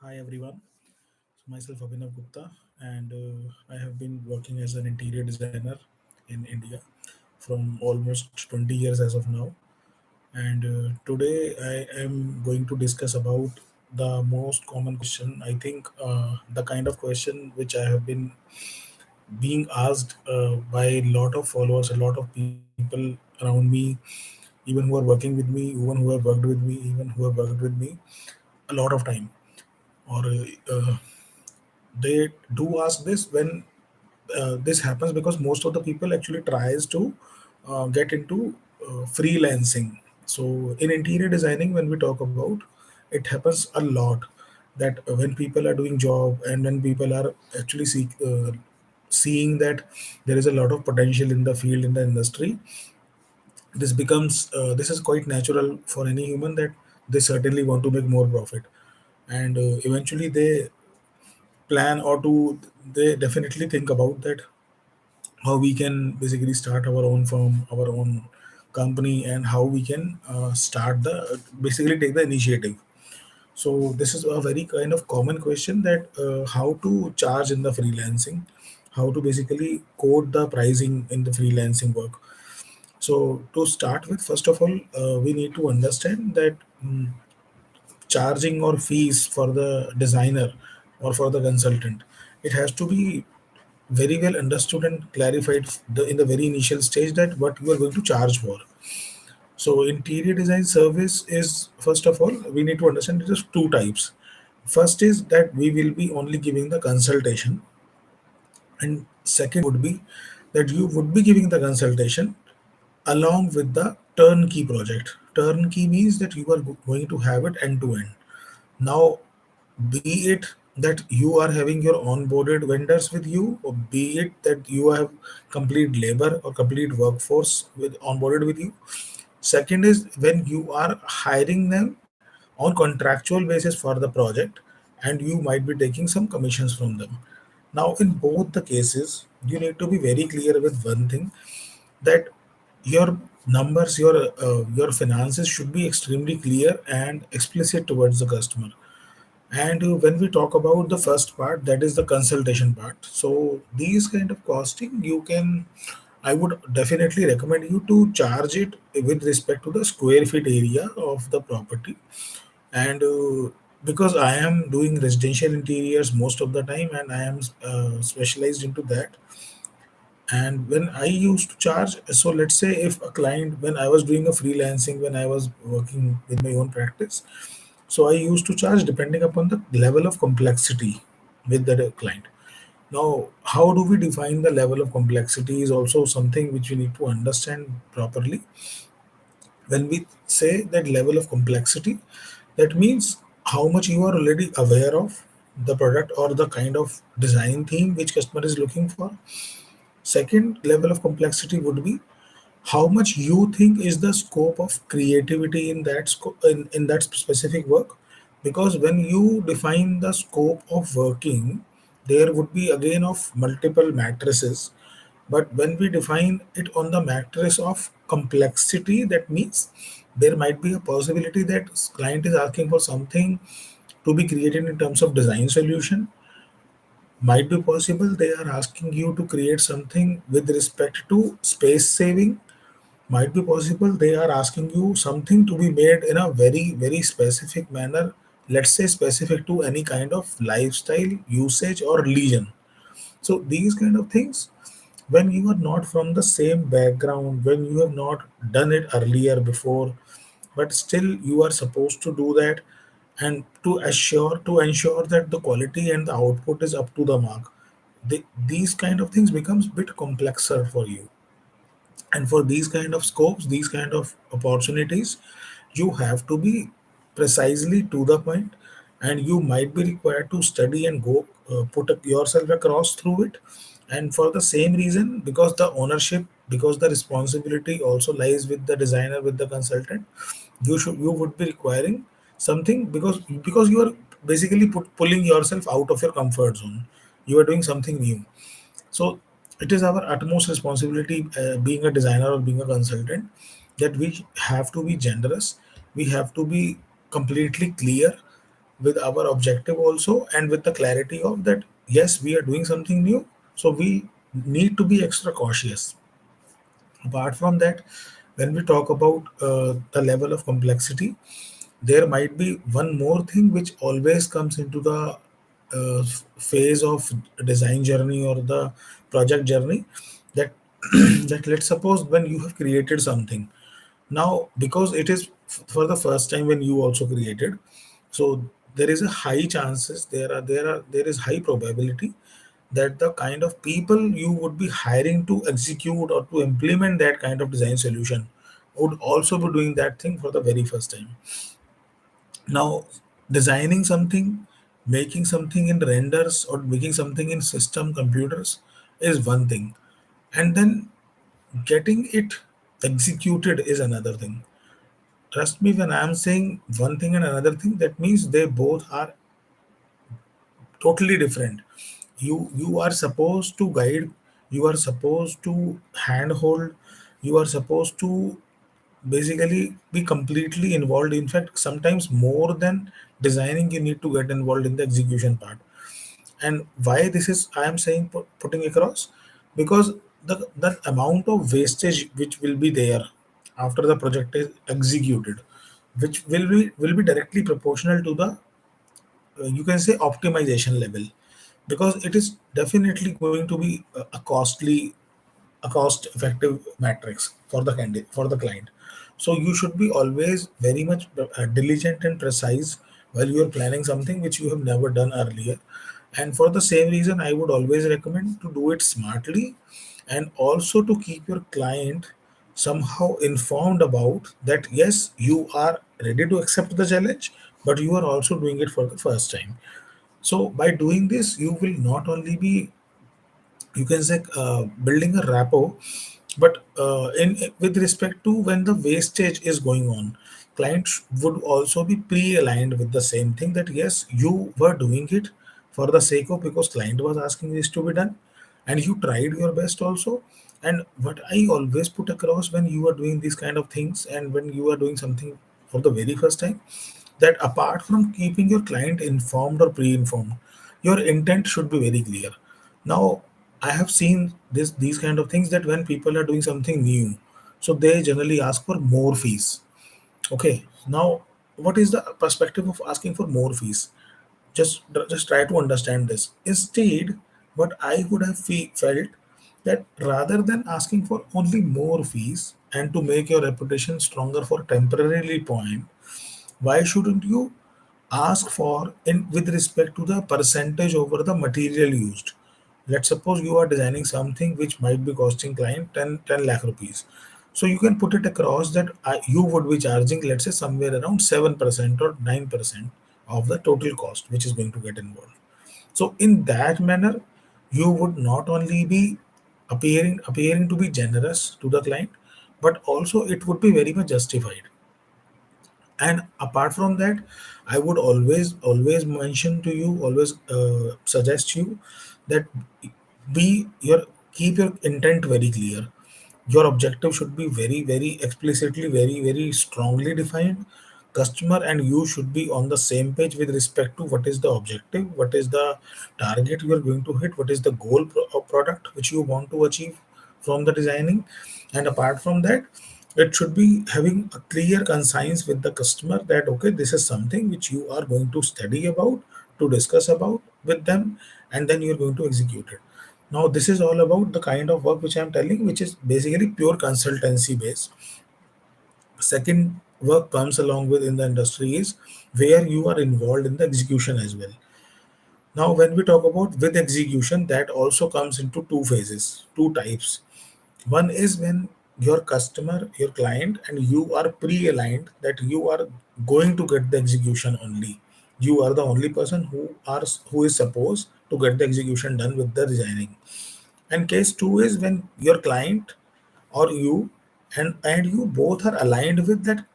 Hi everyone. So myself Abhinav Gupta, and I have been working as an interior designer in India from almost 20 years as of now. And today I am going to discuss about the most common question. I think the kind of question which I have been being asked by a lot of followers, a lot of people around me, even who are working with me, even who have worked with me, even who have worked with me a lot of time, or they do ask this when this happens because most of the people actually tries to get into freelancing. So in interior designing, when we talk about, it happens a lot that when people are doing job and when people are actually seeing that there is a lot of potential in the field, in the industry, this is quite natural for any human that they certainly want to make more profit, and eventually they plan or to they definitely think about that how we can basically start our own firm, our own company, and how we can start the basically take the initiative. So this is a very kind of common question that how to charge in the freelancing, how to basically code the pricing in the freelancing work. So to start with, first of all, we need to understand that charging or fees for the designer or for the consultant, it has to be very well understood and clarified in the very initial stage that what you are going to charge for. So interior design service is, first of all, we need to understand it is two types. First is that we will be only giving the consultation, and second would be that you would be giving the consultation along with the turnkey project. Turnkey means that you are going to have it end to end. Now, be it that you are having your onboarded vendors with you, or be it that you have complete labor or complete workforce with onboarded with you. Second is when you are hiring them on contractual basis for the project, and you might be taking some commissions from them. Now, in both the cases, you need to be very clear with one thing, that your numbers, your finances should be extremely clear and explicit towards the customer. And when we talk about the first part, that is the consultation part. So these kind of costing, I would definitely recommend you to charge it with respect to the square feet area of the property. And because I am doing residential interiors most of the time, and I am specialized into that, and when I used to charge, so let's say if a client, when I was doing a freelancing, when I was working with my own practice, so I used to charge depending upon the level of complexity with the client. Now, how do we define the level of complexity is also something which we need to understand properly. When we say that level of complexity, that means how much you are already aware of the product or the kind of design theme which customer is looking for. Second level of complexity would be how much you think is the scope of creativity in in that specific work. Because when you define the scope of working, there would be again of multiple matrices, but when we define it on the matrix of complexity, that means there might be a possibility that client is asking for something to be created in terms of design solution. Might be possible they are asking you to create something with respect to space saving. Might be possible they are asking you something to be made in a very specific manner, let's say specific to any kind of lifestyle usage or religion. So these kind of things, when you are not from the same background, when you have not done it earlier before, but still you are supposed to do that, and to ensure that the quality and the output is up to the mark, these kind of things becomes bit complexer for you. And for these kind of scopes, these kind of opportunities, you have to be precisely to the point, and you might be required to study and go yourself across through it. And for the same reason, because the ownership, because the responsibility also lies with the designer, with the consultant, you would be requiring something, because you are basically pulling yourself out of your comfort zone. You are doing something new. So it is our utmost responsibility, being a designer or being a consultant, that we have to be generous. We have to be completely clear with our objective also, and with the clarity of that yes, we are doing something new, so we need to be extra cautious. Apart from that, when we talk about the level of complexity, there might be one more thing which always comes into the phase of design journey or the project journey, that that let's suppose when you have created something now, because it is for the first time when you also created, so there is a high chances, there is high probability that the kind of people you would be hiring to execute or to implement that kind of design solution would also be doing that thing for the very first time. Now, designing something, making something in renders or making something in system computers is one thing, and then getting it executed is another thing. Trust me when I'm saying one thing and another thing, that means they both are totally different. You are supposed to guide, you are supposed to handhold, you are supposed to basically be completely involved. In fact, sometimes more than designing, you need to get involved in the execution part. And why this is I am saying, putting across, because the amount of wastage which will be there after the project is executed, which will be directly proportional to the you can say optimization level, because it is definitely going to be a cost effective matrix for the candidate, for the client. So you should be always very much diligent and precise while you are planning something which you have never done earlier. And for the same reason, I would always recommend to do it smartly, and also to keep your client somehow informed about that yes, you are ready to accept the challenge, but you are also doing it for the first time. So by doing this, you will not only be, you can say, building a rapport, but in with respect to when the wastage is going on, clients would also be pre-aligned with the same thing, that yes, you were doing it for the sake of, because client was asking this to be done, and you tried your best also. And what I always put across when you are doing these kind of things, and when you are doing something for the very first time, that apart from keeping your client informed or pre-informed, your intent should be very clear. Now, I have seen these kind of things, that when people are doing something new, so they generally ask for more fees. Okay, now what is the perspective of asking for more fees? Just try to understand this. Instead, what I would have felt, that rather than asking for only more fees and to make your reputation stronger for temporarily point, why shouldn't you ask for in with respect to the percentage over the material used? Let's suppose you are designing something which might be costing client 10 lakh rupees. So you can put it across that you would be charging, let's say, somewhere around 7% or 9% of the total cost which is going to get involved. So in that manner, you would not only be appearing to be generous to the client, but also it would be very much justified. And apart from that, I would always mention to you, always suggest you that be your keep your intent very clear. Your objective should be very very explicitly, very strongly defined. Customer and you should be on the same page with respect to what is the objective, what is the target you are going to hit, what is the goal of product which you want to achieve from the designing. And apart from that, it should be having a clear conscience with the customer, that okay, this is something which you are going to study about, to discuss about with them, and then you're going to execute it. Now this is all about the kind of work which I'm telling, which is basically pure consultancy based. Second work comes along with in the industry is where you are involved in the execution as well. Now when we talk about with execution, that also comes into two phases, two types. One is when your customer, your client, and you are pre-aligned that you are going to get the execution only. You are the only person who is supposed to get the execution done with the designing. And case two is when your client or you and you both are aligned with that.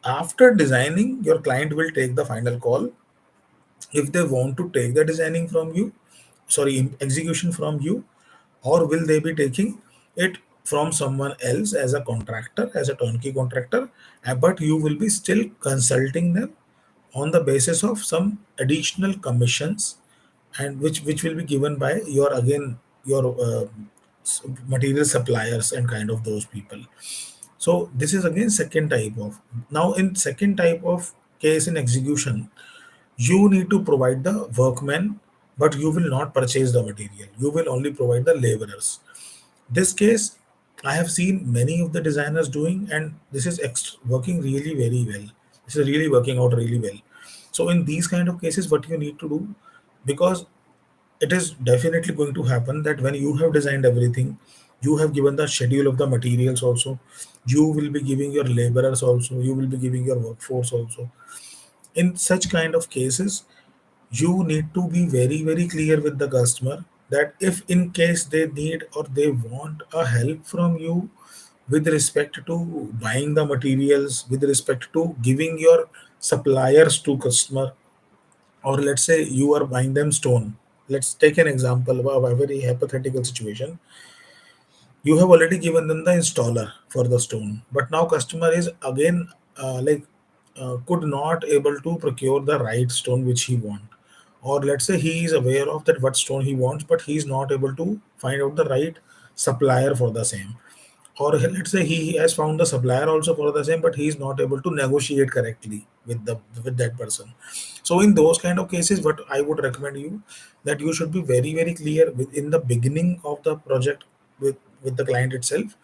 After designing, your client will take the final call if they want to take the designing from you, sorry, execution from you, or will they be taking it from someone else as a contractor, as a turnkey contractor, but you will be still consulting them on the basis of some additional commissions, and which will be given by your, again, your material suppliers and kind of those people. So this is again second type of. Now in second type of case in execution, you need to provide the workmen, but you will not purchase the material, you will only provide the laborers. This case I have seen many of the designers doing, and this is working really very well. This is really working out really well. So in these kind of cases, what you need to do, because it is definitely going to happen that when you have designed everything, you have given the schedule of the materials also, you will be giving your laborers also, you will be giving your workforce also. In such kind of cases, you need to be very very clear with the customer that if in case they need or they want a help from you with respect to buying the materials, with respect to giving your suppliers to customer, or let's say you are buying them stone. Let's take an example of a very hypothetical situation. You have already given them the installer for the stone, but now customer is again could not able to procure the right stone which he want, or let's say he is aware of that what stone he wants, but he is not able to find out the right supplier for the same, or let's say he has found the supplier also for the same, but he is not able to negotiate correctly with the with that person. So in those kind of cases, what I would recommend you, that you should be very very clear within the beginning of the project with the client itself,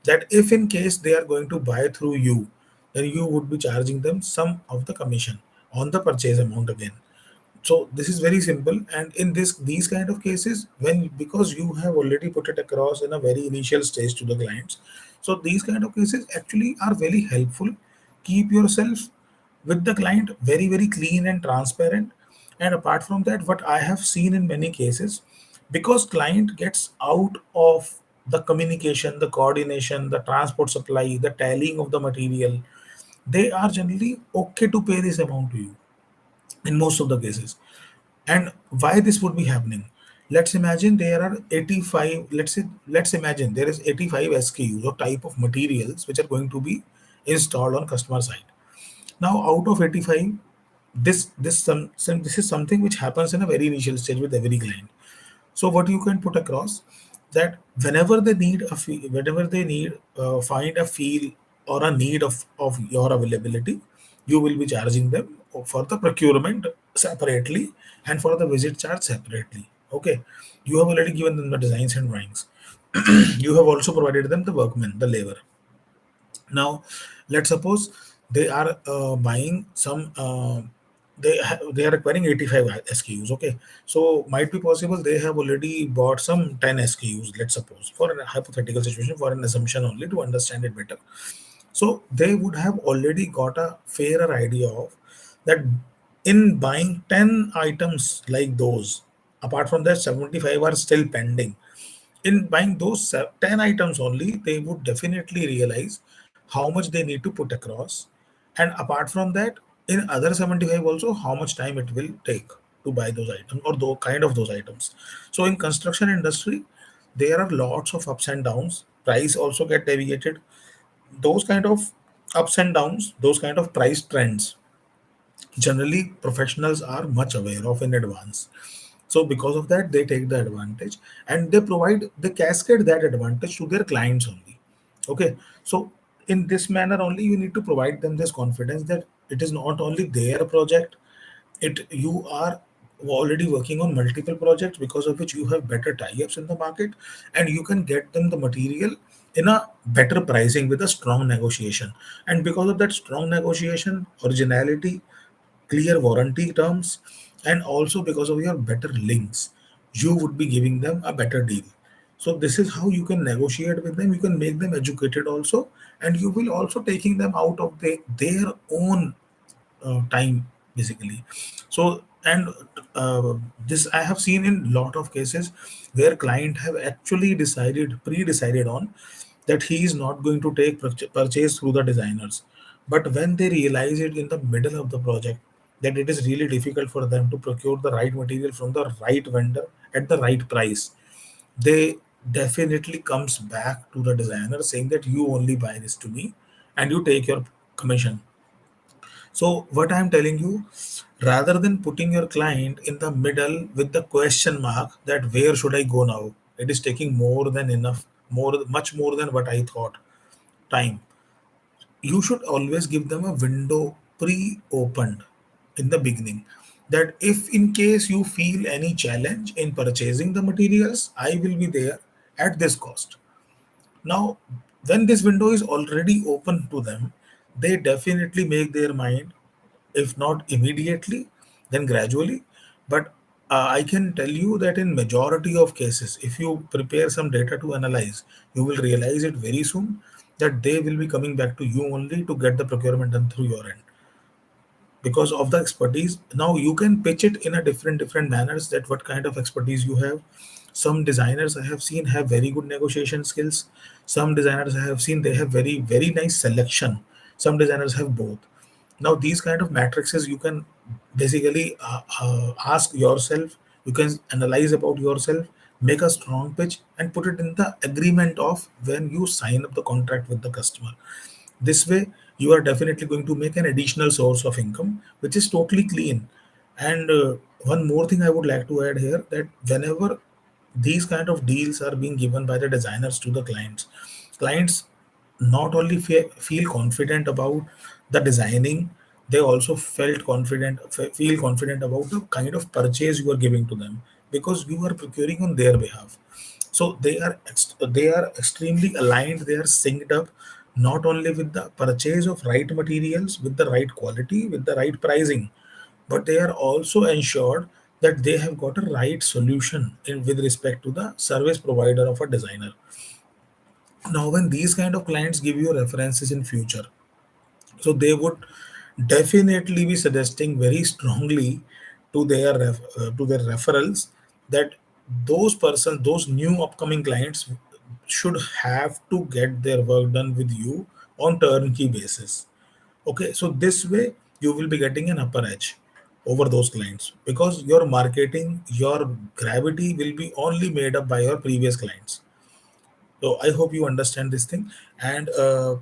that if in case they are going to buy through you, then you would be charging them some of the commission on the purchase amount again. So this is very simple, and in these kind of cases, when because you have already put it across in a very initial stage to the clients, so these kind of cases actually are very helpful. Keep yourself with the client very very clean and transparent. And apart from that, what I have seen in many cases, because client gets out of the communication, the coordination, the transport supply, the tallying of the material, they are generally okay to pay this amount to you in most of the cases. And why this would be happening, let's imagine there are 85, let's imagine there is 85 SKUs or type of materials which are going to be installed on customer side. Now out of 85, this is something which happens in a very initial stage with every client. So what you can put across, that whenever they need whenever they need find a feel or a need of your availability, you will be charging them for the procurement separately and for the visit charge separately. Okay, you have already given them the designs and drawings. You have also provided them the workmen, the labor. Now, let's suppose they are buying some. They are acquiring 85 SKUs. Okay, so might be possible they have already bought some 10 SKUs. Let's suppose, for a hypothetical situation, for an assumption only to understand it better. So they would have already got a fairer idea of that in buying 10 items like those. Apart from that, 75 are still pending. In buying those 10 items only, they would definitely realize how much they need to put across, and apart from that, in other 75 also, how much time it will take to buy those items or those kind of those items. So in construction industry, there are lots of ups and downs, price also get deviated. Those kind of ups and downs, those kind of price trends, generally professionals are much aware of in advance. So because of that, they take the advantage, and they cascade that advantage to their clients only. Okay, so in this manner only, you need to provide them this confidence that it is not only their project, it you are already working on multiple projects, because of which you have better tie-ups in the market, and you can get them the material in a better pricing with a strong negotiation. And because of that strong negotiation, originality, clear warranty terms, and also because of your better links, you would be giving them a better deal. So this is how you can negotiate with them, you can make them educated also, and you will also taking them out of their own time, basically. So, and this I have seen in lot of cases where client have actually pre-decided on that he is not going to take purchase through the designers, but when they realize it in the middle of the project, that it is really difficult for them to procure the right material from the right vendor at the right price, they definitely comes back to the designer saying that you only buy this to me and you take your commission. So, what I'm telling you, rather than putting your client in the middle with the question mark that where should I go now, it is taking more than enough, much more than what I thought. Time. You should always give them a window pre-opened in the beginning. That if in case you feel any challenge in purchasing the materials, I will be there at this cost. Now, when this window is already open to them, they definitely make their mind, if not immediately, then gradually. But I can tell you that in majority of cases, if you prepare some data to analyze, you will realize it very soon that they will be coming back to you only to get the procurement done through your end because of the expertise. Now you can pitch it in a different manners, that what kind of expertise you have. Some designers I have seen have very good negotiation skills. Some designers I have seen they have very nice selection. Some designers have both. Now these kind of matrices you can basically ask yourself. You can analyze about yourself, make a strong pitch and put it in the agreement of when you sign up the contract with the customer. This way, you are definitely going to make an additional source of income, which is totally clean. And one more thing I would like to add here, that whenever these kind of deals are being given by the designers to the clients, clients not only feel confident about the designing, they also feel confident about the kind of purchase you are giving to them because you are procuring on their behalf. So they are extremely aligned, they are synced up not only with the purchase of right materials with the right quality with the right pricing, but they are also ensured that they have got a right solution with respect to the service provider of a designer. Now when these kind of clients give you references in future, so they would definitely be suggesting very strongly to to their referrals that those new upcoming clients should have to get their work done with you on turnkey basis. Okay, so this way you will be getting an upper edge over those clients because your marketing, your gravity will be only made up by your previous clients. So I hope you understand this thing, and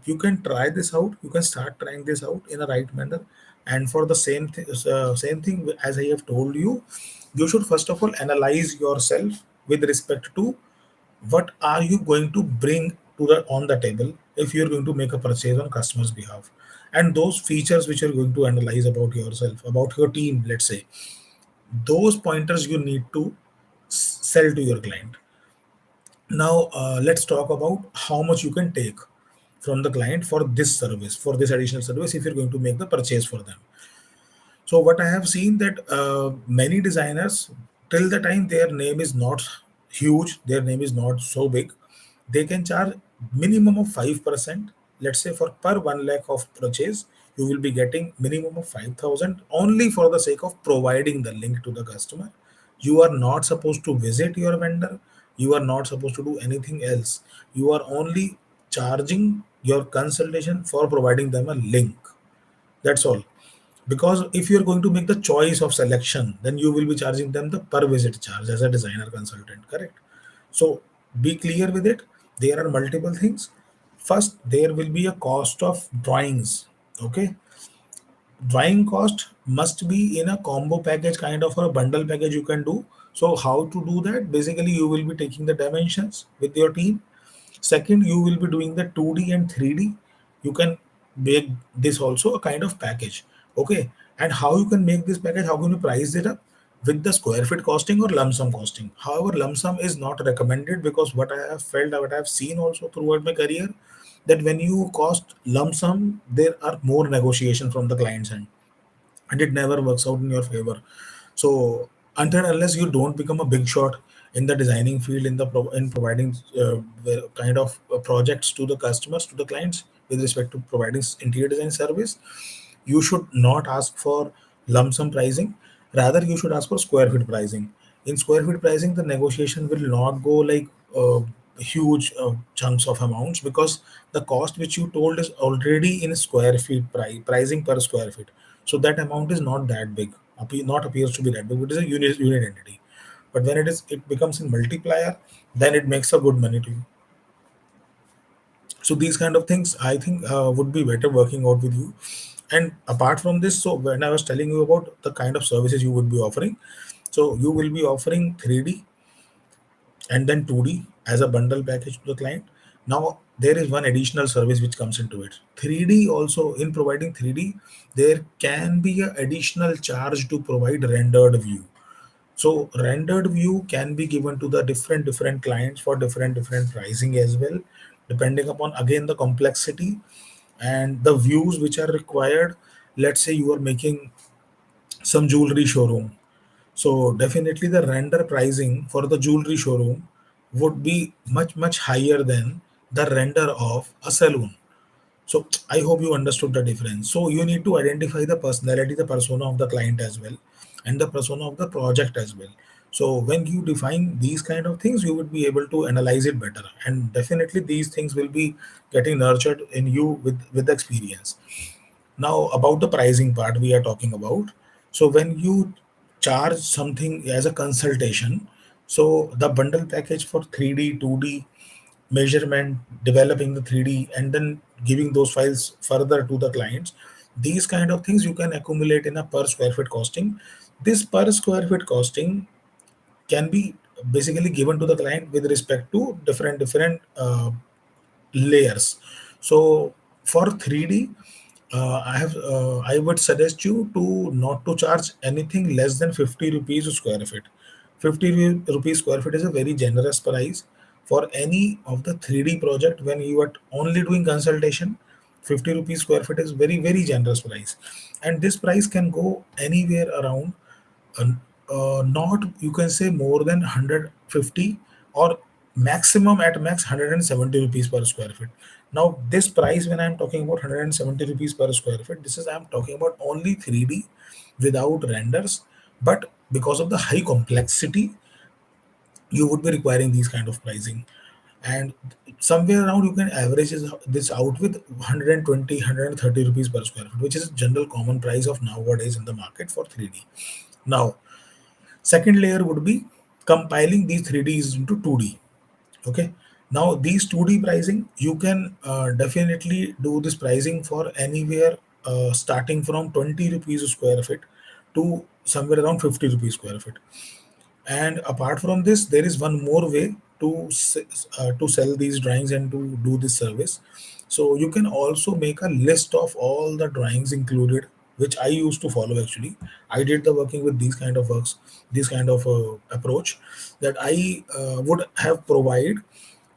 you can try this out. You can start trying this out in a right manner. And for the same thing as I have told you, you should first of all analyze yourself with respect to what are you going to bring to the on the table if you're going to make a purchase on customer's behalf, and those features which you're going to analyze about yourself, about your team, let's say, those pointers you need to sell to your client. Now, let's talk about how much you can take from the client for this service, for this additional service, if you're going to make the purchase for them. So, what I have seen that many designers, till the time their name is not huge, their name is not so big, they can charge minimum of 5%. Let's say for per 1 lakh of purchase, you will be getting minimum of 5,000 only for the sake of providing the link to the customer. You are not supposed to visit your vendor. You are not supposed to do anything else. You are only charging your consultation for providing them a link. That's all. Because if you're going to make the choice of selection, then you will be charging them the per visit charge as a designer consultant, correct? So be clear with it. There are multiple things. First, there will be a cost of drawings. Okay, drawing cost must be in a combo package, kind of a bundle package you can do. So how to do that? Basically, you will be taking the dimensions with your team. Second, you will be doing the 2D and 3D. You can make this also a kind of package. Okay. And how you can make this package, how can you price it up? With the square feet costing or lump sum costing. However, lump sum is not recommended because what I have felt, what I have seen also throughout my career, that when you cost lump sum, there are more negotiation from the client's end and it never works out in your favor. So until unless you don't become a big shot in the designing field, in in providing kind of projects to the customers, to the clients with respect to providing interior design service, you should not ask for lump sum pricing. Rather, you should ask for square feet pricing. In square feet pricing, the negotiation will not go like huge chunks of amounts because the cost which you told is already in square feet pricing per square feet. So that amount is not that big. Not appears to be that big. It is a unit entity. But when it becomes a multiplier, then it makes a good money to you. So these kind of things I think would be better working out with you. And apart from this, so when I was telling you about the kind of services you would be offering, so you will be offering 3D and then 2D as a bundle package to the client. Now there is one additional service which comes into it. 3D also, in providing 3D, there can be an additional charge to provide rendered view. So rendered view can be given to the different clients for different pricing as well, depending upon again the complexity and the views which are required. Let's say you are making some jewelry showroom, so definitely the render pricing for the jewelry showroom would be much higher than the render of a saloon. So I hope you understood the difference. So you need to identify the personality, the persona of the client as well, and the persona of the project as well. So when you define these kind of things, you would be able to analyze it better, and definitely these things will be getting nurtured in you with the experience. Now about the pricing part we are talking about. So when you charge something as a consultation, so the bundle package for 3D, 2D measurement, developing the 3D, and then giving those files further to the clients, these kind of things you can accumulate in a per square feet costing. This per square feet costing can be basically given to the client with respect to different layers. So for 3D, I would suggest you to not to charge anything less than 50 rupees a square feet. 50 rupees square feet is a very generous price for any of the 3D project. When you are only doing consultation, 50 rupees square feet is very generous price, and this price can go anywhere around uh, not, you can say, more than 150, or maximum at max 170 rupees per square feet. Now this price, when I'm talking about 170 rupees per square feet, this is, I'm talking about only 3D without renders. But because of the high complexity, you would be requiring these kind of pricing, and somewhere around you can average this out with 120 rupees per square feet, which is a general common price of nowadays in the market for 3D. Now second layer would be compiling these 3Ds into 2D. Okay. Now these 2D pricing, you can definitely do this pricing for anywhere starting from 20 rupees a square feet to somewhere around 50 rupees square feet. And apart from this, there is one more way to sell these drawings and to do this service. So you can also make a list of all the drawings included, which I used to follow actually. I did the working with these kind of works, this kind of approach, that I would have provide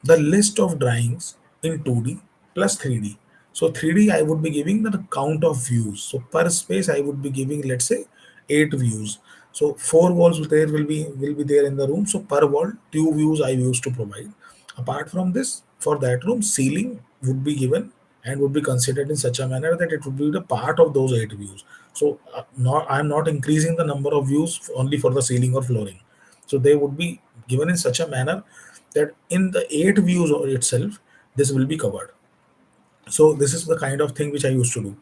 the list of drawings in 2D plus 3D. So 3D I would be giving the count of views. So per space I would be giving, let's say, 8 views. So four walls there will be there in the room. So per wall 2 views I used to provide. Apart from this, for that room, ceiling would be given and would be considered in such a manner that it would be the part of those 8 views. So not, I'm not increasing the number of views only for the ceiling or flooring. So they would be given in such a manner that in the 8 views itself, this will be covered. So this is the kind of thing which I used to do.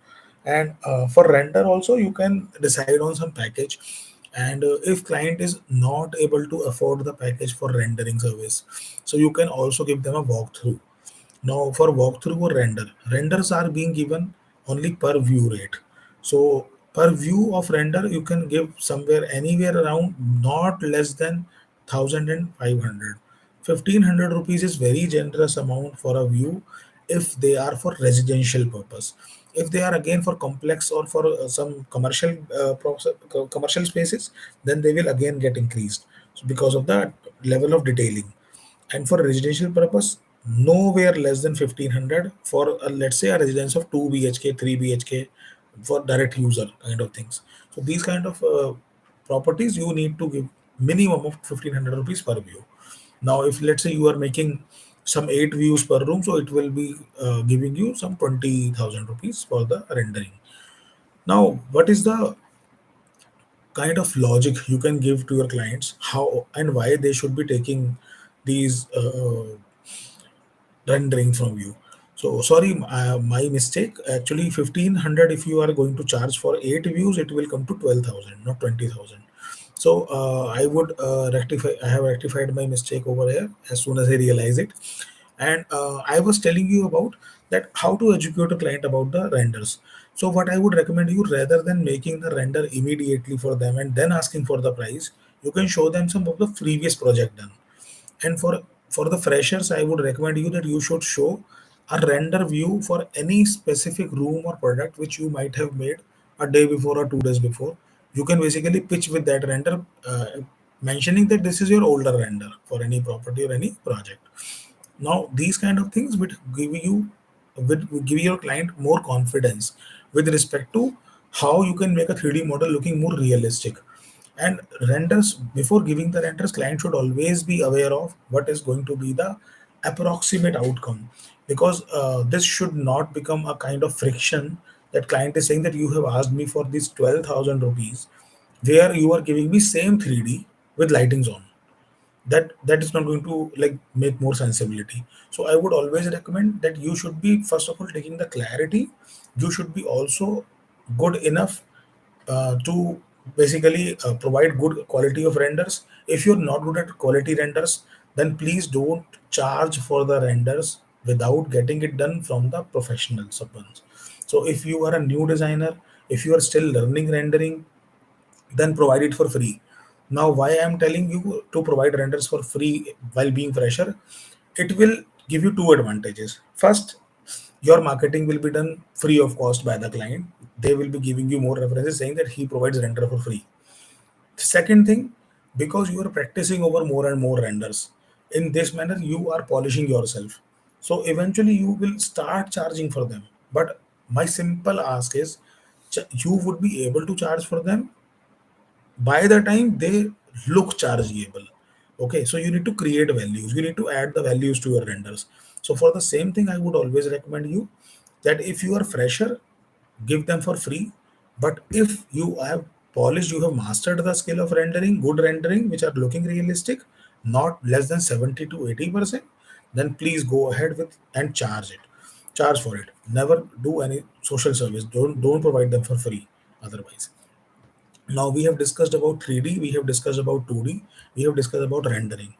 And for render also, you can decide on some package. And if client is not able to afford the package for rendering service, so you can also give them a walkthrough. Now, for walkthrough or renders are being given only per view rate. So, per view of render, you can give somewhere anywhere around not less than 1,500. 1,500 rupees is very generous amount for a view if they are for residential purpose. If they are again for complex or for some commercial spaces, then they will again get increased. So because of the level of detailing. And for residential purpose, nowhere less than 1,500 for let's say a residence of 2 BHK, 3 BHK for direct user kind of things. So these kind of properties you need to give minimum of 1,500 rupees per view. Now if let's say you are making some 8 views per room, so it will be giving you some 20,000 rupees for the rendering. Now what is the kind of logic you can give to your clients, how and why they should be taking these rendering from you? So sorry, my mistake. Actually, 1,500. If you are going to charge for 8 views, it will come to 12,000, not 20,000. So I would rectify. I have rectified my mistake over here as soon as I realize it. And I was telling you about that how to educate a client about the renders. So what I would recommend you, rather than making the render immediately for them and then asking for the price, you can show them some of the previous project done. And for the freshers, I would recommend you that you should show a render view for any specific room or product which you might have made a day before or 2 days before. You can basically pitch with that render, mentioning that this is your older render for any property or any project. Now these kind of things would give your client more confidence with respect to how you can make a 3D model looking more realistic. And renders, before giving the renders, client should always be aware of what is going to be the approximate outcome, because this should not become a kind of friction that client is saying that you have asked me for this 12,000 rupees, where you are giving me same 3D with lightings on. That is not going to like make more sensibility. So I would always recommend that you should be first of all taking the clarity. You should be also good enough to basically provide good quality of renders. If you're not good at quality renders, then please don't charge for the renders without getting it done from the professionals ones. So if you are a new designer, if you are still learning rendering, then provide it for free. Now, why I am telling you to provide renders for free while being fresher? It will give you two advantages. First, your marketing will be done free of cost by the client. They will be giving you more references saying that he provides render for free. Second thing, because you are practicing over more and more renders, in this manner you are polishing yourself. So eventually you will start charging for them. But my simple ask is, you would be able to charge for them by the time they look chargeable. Okay, so you need to create values, you need to add the values to your renders. So for the same thing, I would always recommend you that if you are fresher, give them for free. But if you have polished, you have mastered the skill of rendering, good rendering which are looking realistic, not less than 70 to 80%, then please go ahead with and charge for it. Never do any social service, don't provide them for free otherwise. Now we have discussed about 3D, we have discussed about 2D, we have discussed about rendering.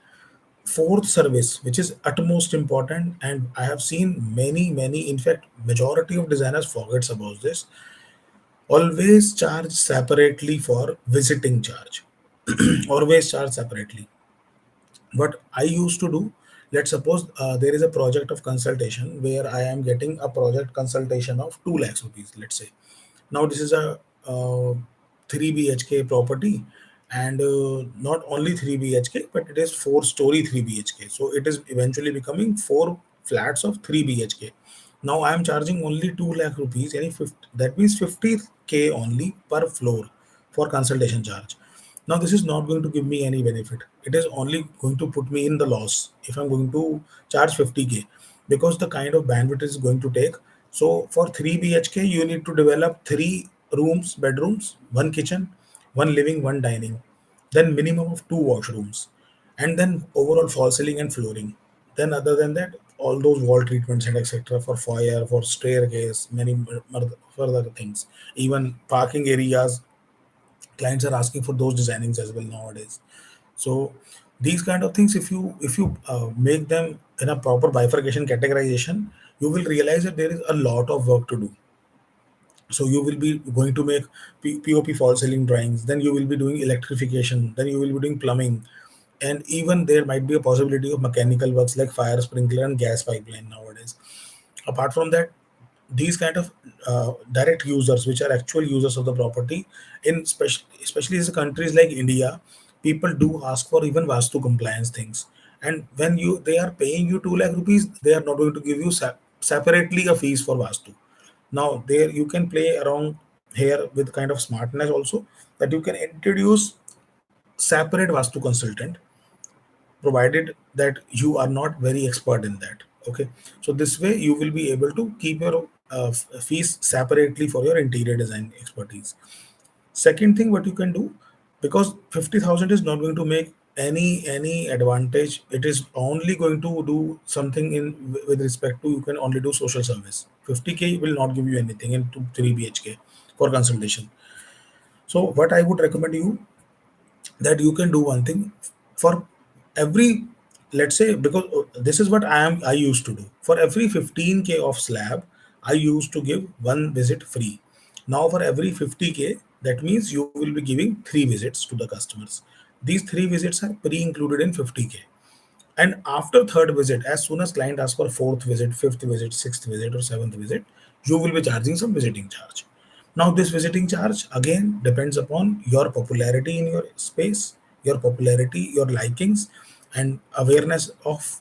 Fourth service, which is utmost important, and I have seen many, in fact, majority of designers forgets about this. Always charge separately for visiting charge. Always charge separately. What I used to do, let's suppose there is a project of consultation where I am getting a project consultation of 2 lakhs rupees, let's say. Now this is a 3 BHK property, and not only 3 BHK, but it is 4-story 3 BHK. So it is eventually becoming 4 flats of 3 BHK. Now I am charging only 2 lakh rupees, any 50, that means 50K only per floor for consultation charge. Now this is not going to give me any benefit. It is only going to put me in the loss if I'm going to charge 50K, because the kind of bandwidth is going to take. So for 3 BHK, you need to develop 3 rooms, bedrooms, one kitchen, one living, one dining, then minimum of 2 washrooms, and then overall fall ceiling and flooring. Then other than that, all those wall treatments and etc. for foyer, for staircase, many further things. Even parking areas, clients are asking for those designings as well nowadays. So these kind of things, if you make them in a proper bifurcation categorization, you will realize that there is a lot of work to do. So you will be going to make POP fall ceiling drawings, then you will be doing electrification, then you will be doing plumbing, and even there might be a possibility of mechanical works like fire sprinkler and gas pipeline nowadays. Apart from that, these kind of direct users, which are actual users of the property, in especially in countries like India, people do ask for even vastu compliance things. And when you they are paying you 2 lakh rupees, they are not going to give you separately a fees for vastu. Now there you can play around here with kind of smartness also, that you can introduce separate vastu consultant, provided that you are not very expert in that. Okay, so this way you will be able to keep your fees separately for your interior design expertise. Second thing, what you can do, because 50,000 is not going to make any advantage, it is only going to do something in with respect to, you can only do social service. 50K will not give you anything in 3 BHK for consultation. So what I would recommend you, that you can do one thing for every, let's say, because this is what I used to do for every 15K of slab, I used to give one visit free. Now for every 50K, that means you will be giving three visits to the customers. These three visits are pre-included in 50K. And after third visit, as soon as client asks for fourth visit, fifth visit, sixth visit, or seventh visit, you will be charging some visiting charge. Now, this visiting charge again depends upon your popularity in your space, your popularity, your likings, and awareness of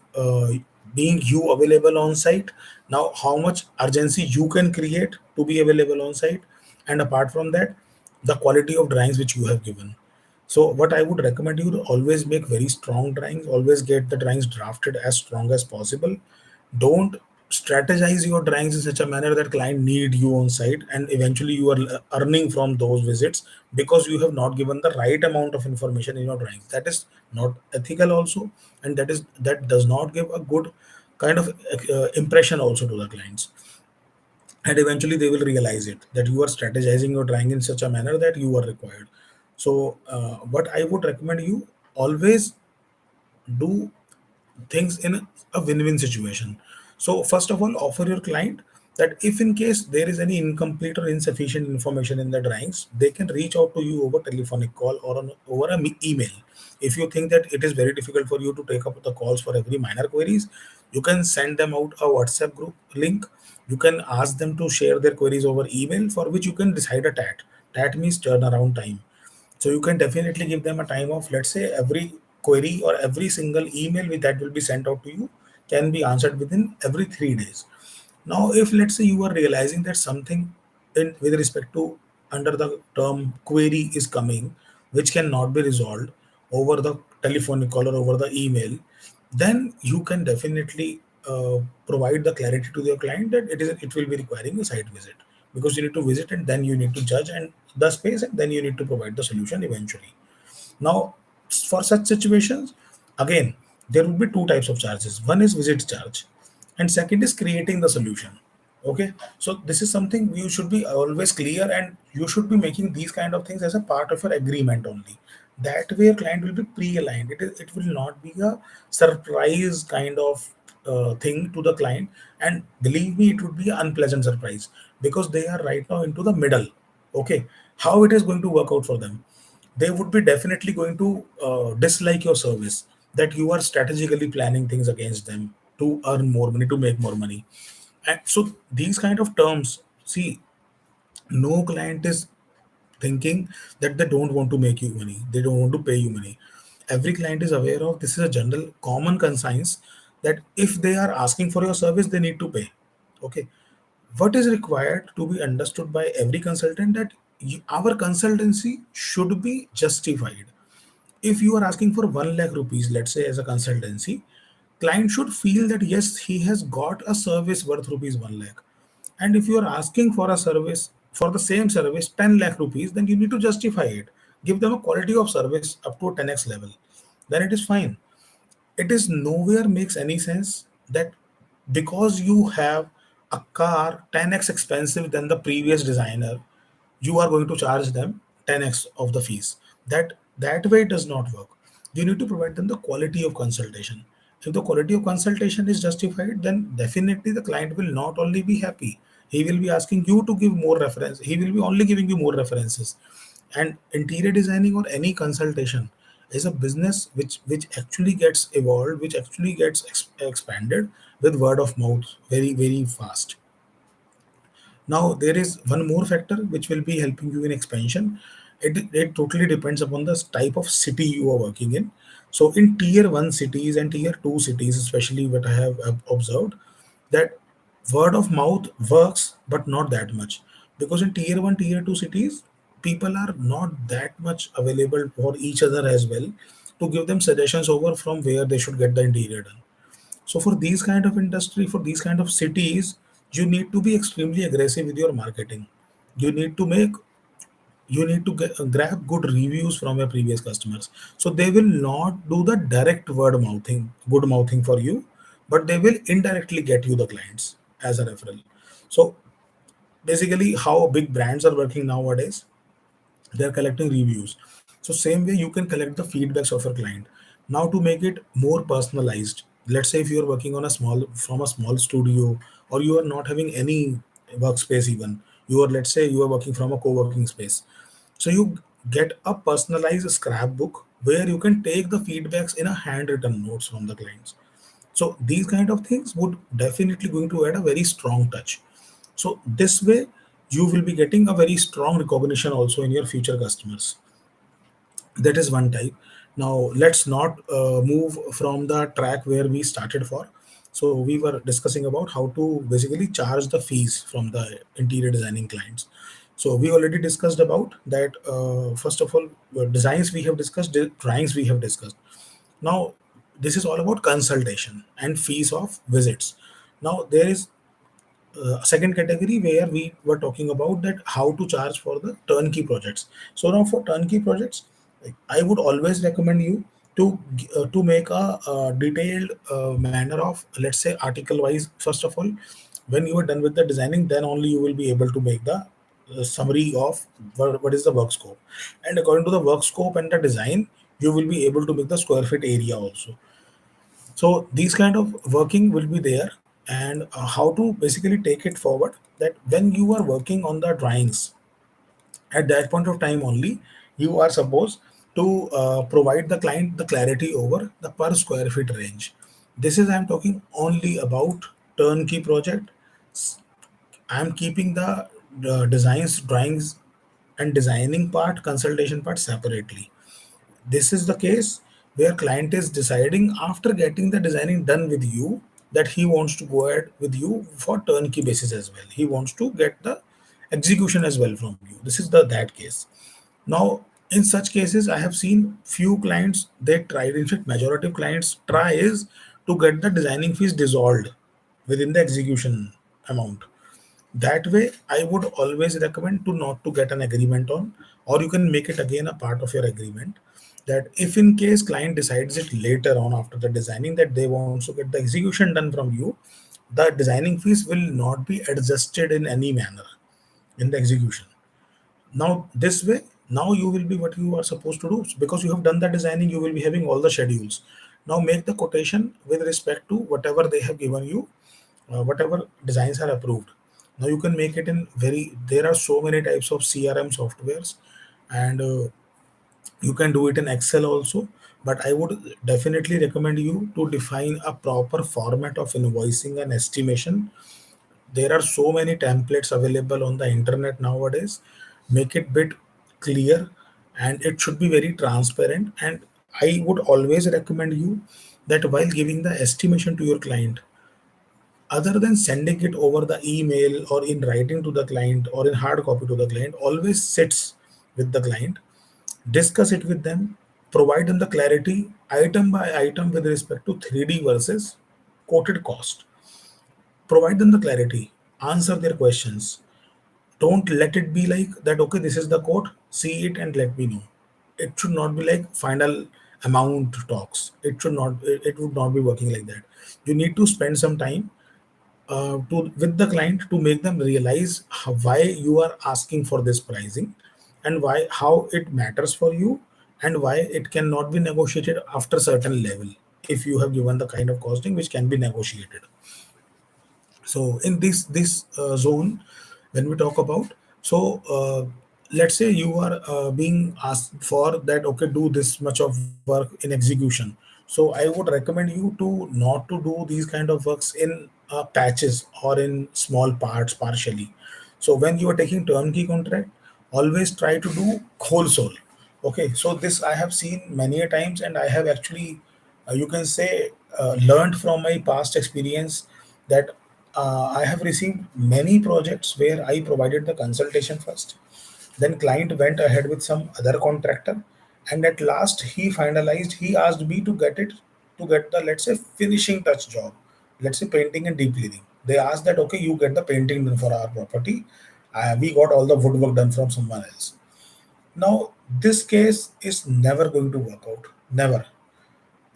being you available on site. Now, how much urgency you can create to be available on site, and apart from that, the quality of drawings which you have given. So what I would recommend you to always make very strong drawings, always get the drawings drafted as strong as possible. Don't strategize your drawings in such a manner that client need you on site and eventually you are earning from those visits because you have not given the right amount of information in your drawings. That is not ethical also, and that does not give a good kind of impression also to the clients, and eventually they will realize it that you are strategizing your drawing in such a manner that you are required. So what I would recommend you, always do things in a win-win situation. So first of all, offer your client that if in case there is any incomplete or insufficient information in the drawings, they can reach out to you over telephonic call or over a email. If you think that it is very difficult for you to take up the calls for every minor queries, you can send them out a WhatsApp group link. You can ask them to share their queries over email, for which you can decide a TAT. TAT means turnaround time. So you can definitely give them a time of, let's say, every query or every single email that will be sent out to you can be answered within every 3 days. Now, if let's say you are realizing that something with respect to under the term query is coming, which cannot be resolved over the telephonic call or over the email, then you can definitely provide the clarity to your client that it will be requiring a site visit, because you need to visit and then you need to judge and the space and then you need to provide the solution eventually. Now, for such situations, again, there will be two types of charges. One is visit charge, and second is creating the solution. Okay, so this is something you should be always clear, and you should be making these kind of things as a part of your agreement only. That way, your client will be pre-aligned. It will not be a surprise kind of thing to the client, and believe me, it would be an unpleasant surprise because they are right now into the middle. Okay, how it is going to work out for them, they would be definitely going to dislike your service, that you are strategically planning things against them to earn more money, to make more money. And so these kind of terms, see, no client is thinking that they don't want to make you money, they don't want to pay you money. Every client is aware of this, is a general common conscience that if they are asking for your service, they need to pay. Okay, what is required to be understood by every consultant, that our consultancy should be justified. If you are asking for 1 lakh rupees, let's say, as a consultancy, client should feel that yes, he has got a service worth rupees 1 lakh. And if you are asking for a service, for the same service, 10 lakh rupees, then you need to justify it. Give them a quality of service up to a 10x level. Then it is fine. It is nowhere makes any sense that because you have a car 10x expensive than the previous designer, you are going to charge them 10x of the fees. That way it does not work. You need to provide them the quality of consultation. If the quality of consultation is justified, then definitely the client will not only be happy, he will be asking you to give more reference, he will be only giving you more references. And interior designing or any consultation is a business which actually gets evolved, which actually gets expanded with word of mouth very very fast. Now, there is one more factor which will be helping you in expansion. It totally depends upon the type of city you are working in. So, in tier 1 cities and tier 2 cities, especially what I have observed, that word of mouth works, but not that much. Because in tier 1, tier 2 cities, people are not that much available for each other as well to give them suggestions over from where they should get the interior done. So for these kind of industry, for these kind of cities, you need to be extremely aggressive with your marketing. You need to make, you need to grab good reviews from your previous customers. So they will not do the direct word mouthing, good mouthing for you, but they will indirectly get you the clients as a referral. So basically, how big brands are working nowadays, they're collecting reviews. So same way you can collect the feedbacks of your client. Now to make it more personalized, let's say if you're working on a small, from a small studio, or you are not having any workspace even, You are, let's say you are working from a co-working space, so you get a personalized scrapbook where you can take the feedbacks in a handwritten notes from the clients. So these kind of things would definitely going to add a very strong touch. So this way you will be getting a very strong recognition also in your future customers. That is one type. Now let's not move from the track where we started for. So we were discussing about how to basically charge the fees from the interior designing clients. So we already discussed about that. First of all, designs we have discussed, drawings we have discussed. Now this is all about consultation and fees of visits. Now there is second category where we were talking about that how to charge for the turnkey projects. So now for turnkey projects, I would always recommend you to make a detailed manner of, let's say, article wise. First of all, when you are done with the designing, then only you will be able to make the summary of what is the work scope, and according to the work scope and the design, you will be able to make the square feet area also. So these kind of working will be there, and how to basically take it forward, that when you are working on the drawings, at that point of time only you are supposed to provide the client the clarity over the per square feet range. This is, I am talking only about turnkey project. I am keeping the designs, drawings, and designing part, consultation part separately. This is the case where client is deciding after getting the designing done with you that he wants to go ahead with you for turnkey basis as well. He wants to get the execution as well from you. This is the that case. Now, in such cases, I have seen few clients they tried. In fact, majority of clients try is to get the designing fees dissolved within the execution amount. That way I would always recommend to not to get an agreement on, or you can make it again a part of your agreement, that if in case client decides it later on after the designing that they want to get the execution done from you, the designing fees will not be adjusted in any manner in the execution. Now this way, now you will be what you are supposed to do, because you have done the designing, you will be having all the schedules. Now make the quotation with respect to whatever they have given you, whatever designs are approved. Now you can make it in very, there are so many types of CRM softwares, and you can do it in Excel also. But I would definitely recommend you to define a proper format of invoicing and estimation. There are so many templates available on the internet nowadays. Make it bit clear, and it should be very transparent. And I would always recommend you that while giving the estimation to your client, other than sending it over the email or in writing to the client or in hard copy to the client, always sits with the client, discuss it with them, provide them the clarity item by item with respect to 3D versus quoted cost. Provide them the clarity, answer their questions. Don't let it be like that, okay, this is the quote, see it and let me know. It should not be like final amount talks. It should not, it would not be working like that. You need to spend some time to with the client to make them realize why you are asking for this pricing, and why how it matters for you, and why it cannot be negotiated after certain level if you have given the kind of costing which can be negotiated. So in this zone, when we talk about, so let's say you are being asked for that, okay, do this much of work in execution. So I would recommend you to not to do these kind of works in patches or in small parts partially. So when you are taking turnkey contract, always try to do whole soul. Okay, so this I have seen many a times, and I have actually, you can say, learned from my past experience that I have received many projects where I provided the consultation first. Then client went ahead with some other contractor, and at last he finalized. He asked me to get it, to get the, let's say, finishing touch job, let's say painting and deep cleaning. They asked that, okay, you get the painting done for our property. We got all the woodwork done from someone else. Now this case is never going to work out. Never.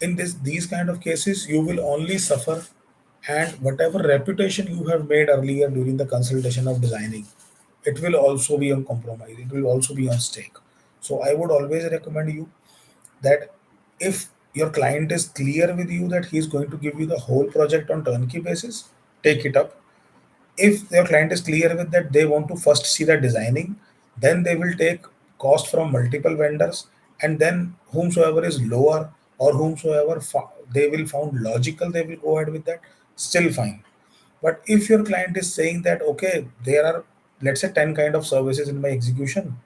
In these kind of cases you will only suffer, and whatever reputation you have made earlier during the consultation of designing, it will also be on compromise, it will also be on stake. So I would always recommend you that if your client is clear with you that he is going to give you the whole project on turnkey basis, take it up. If your client is clear with that, they want to first see the designing, then they will take cost from multiple vendors, and then whomsoever is lower or whomsoever they will found logical, they will go ahead with that. Still fine. But if your client is saying that okay, there are, let's say, 10 kind of services in my execution,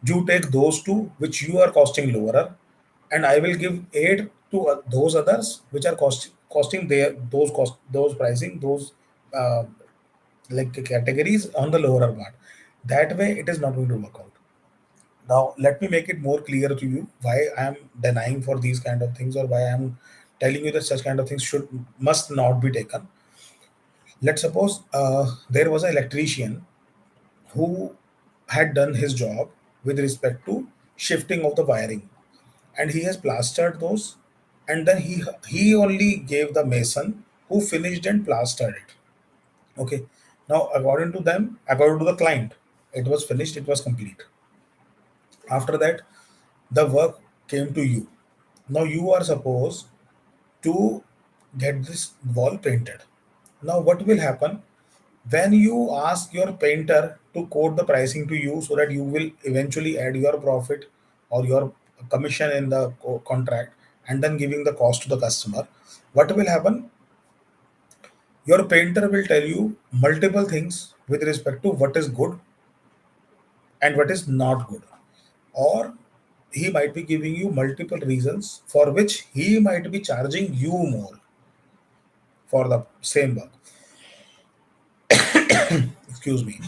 you take those two which you are costing lower, and I will give eight to those others which are costing their those cost, those pricing, those uh, like categories on the lower part. That way it is not going to work out. Now let me make it more clear to you why I am denying for these kind of things, or why I am telling you that such kind of things should must not be taken. Let's suppose there was an electrician who had done his job with respect to shifting of the wiring, and he has plastered those, and then he only gave the mason who finished and plastered it. Okay. Now, according to them, according to the client, it was finished, it was complete. After that, the work came to you. Now, you are supposed to get this wall painted. Now, what will happen when you ask your painter to quote the pricing to you so that you will eventually add your profit or your commission in the contract, and then giving the cost to the customer? What will happen? Your painter will tell you multiple things with respect to what is good and what is not good. Or he might be giving you multiple reasons for which he might be charging you more for the same work. Excuse me.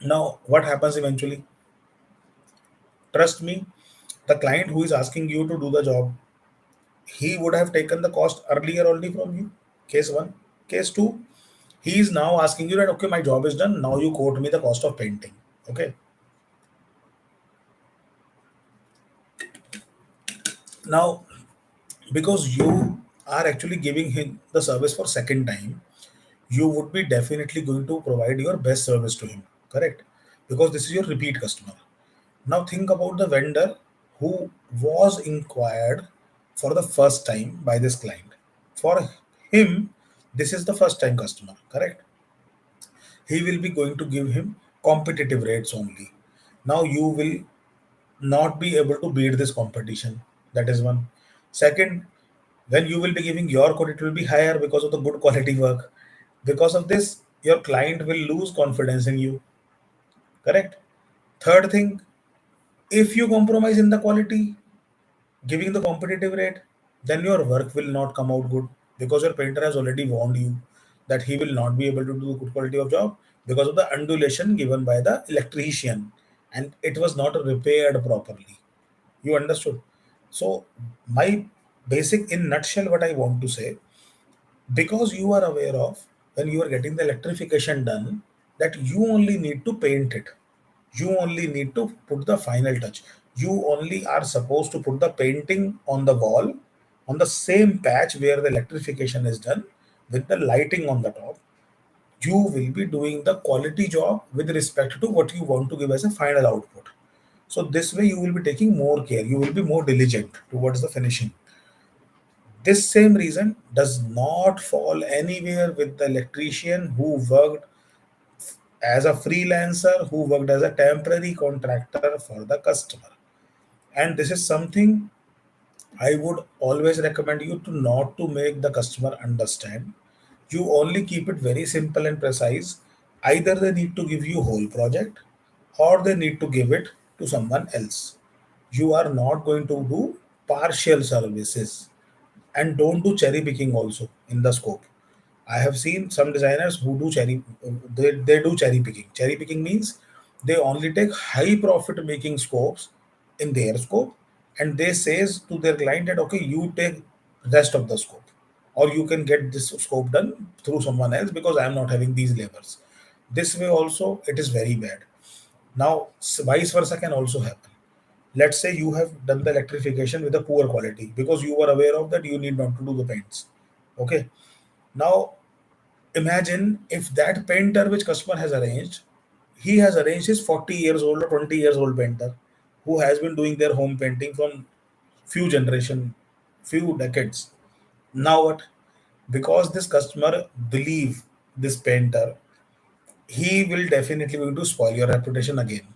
Now, what happens eventually? Trust me, the client who is asking you to do the job, he would have taken the cost earlier only from you. Case one. Case two, he is now asking you that, okay, my job is done. Now you quote me the cost of painting. Okay. Now, because you are actually giving him the service for second time, you would be definitely going to provide your best service to him, correct? Because this is your repeat customer. Now think about the vendor who was inquired for the first time by this client. For him, this is the first time customer, correct? He will be going to give him competitive rates only. Now you will not be able to beat this competition. That is one. Second, when you will be giving your code, it will be higher because of the good quality work. Because of this, your client will lose confidence in you. Correct. Third thing, if you compromise in the quality, giving the competitive rate, then your work will not come out good, because your painter has already warned you that he will not be able to do good quality of job because of the undulation given by the electrician, and it was not repaired properly. You understood? So my basic in nutshell what I want to say, because you are aware of when you are getting the electrification done, that you only need to paint it, you only need to put the final touch, you only are supposed to put the painting on the wall on the same patch where the electrification is done with the lighting on the top. You will be doing the quality job with respect to what you want to give as a final output. So this way you will be taking more care, you will be more diligent towards the finishing. This same reason does not fall anywhere with the electrician who worked as a freelancer, who worked as a temporary contractor for the customer. And this is something I would always recommend you to not to make the customer understand. You only keep it very simple and precise. Either they need to give you whole project or they need to give it to someone else. You are not going to do partial services, and don't do cherry picking also in the scope. I have seen some designers who do they do cherry picking. Cherry picking means they only take high profit making scopes in their scope, and they says to their client that okay, you take rest of the scope, or you can get this scope done through someone else because I am not having these labors. This way also it is very bad. Now vice versa can also happen. Let's say you have done the electrification with a poor quality because you were aware of that you need not to do the paints. Okay. Now imagine if that painter which customer has arranged, he has arranged his 40 years old or 20 years old painter who has been doing their home painting from few generation, few decades. Now what? Because this customer believe this painter, he will definitely going to spoil your reputation again,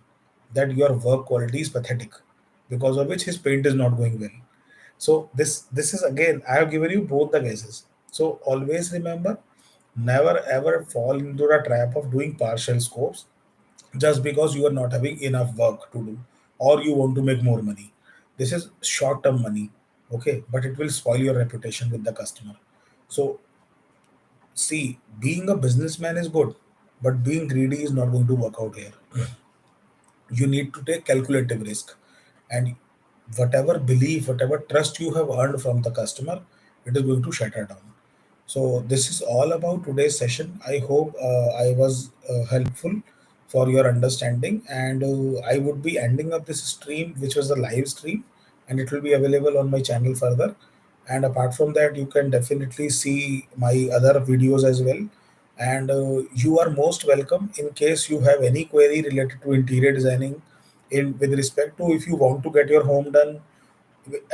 that your work quality is pathetic, because of which his paint is not going well. So this is again, I have given you both the cases. So always remember, never ever fall into the trap of doing partial scopes just because you are not having enough work to do, or you want to make more money. This is short term money, okay, but it will spoil your reputation with the customer. So see, being a businessman is good, but being greedy is not going to work out here. You need to take calculative risk, and whatever belief, whatever trust you have earned from the customer, it is going to shatter down. So this is all about today's session. I hope I was helpful for your understanding, and I would be ending up this stream, which was a live stream, and it will be available on my channel further. And apart from that, you can definitely see my other videos as well. And you are most welcome in case you have any query related to interior designing, in with respect to if you want to get your home done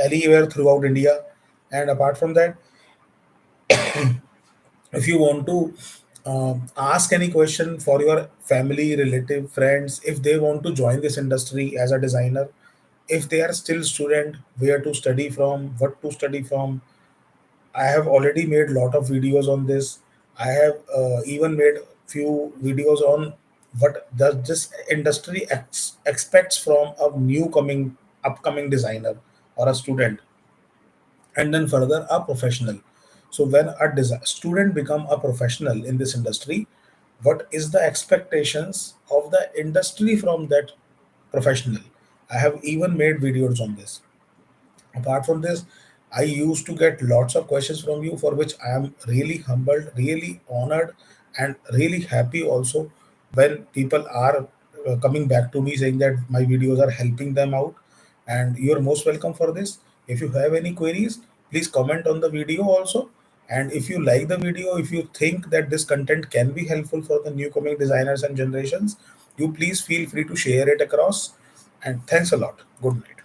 anywhere throughout India. And apart from that, if you want to ask any question for your family, relative, friends, if they want to join this industry as a designer, if they are still student, where to study from, what to study from, I have already made lot of videos on this. I have even made few videos on what does this industry expects from a new coming upcoming designer or a student, and then further a professional. So when a student become a professional in this industry, what is the expectations of the industry from that professional? I have even made videos on this. Apart from this, I used to get lots of questions from you, for which I am really humbled, really honored, and really happy also when people are coming back to me saying that my videos are helping them out. And you're most welcome for this. If you have any queries, please comment on the video also. And if you like the video, if you think that this content can be helpful for the new coming designers and generations, you please feel free to share it across. And thanks a lot. Good night.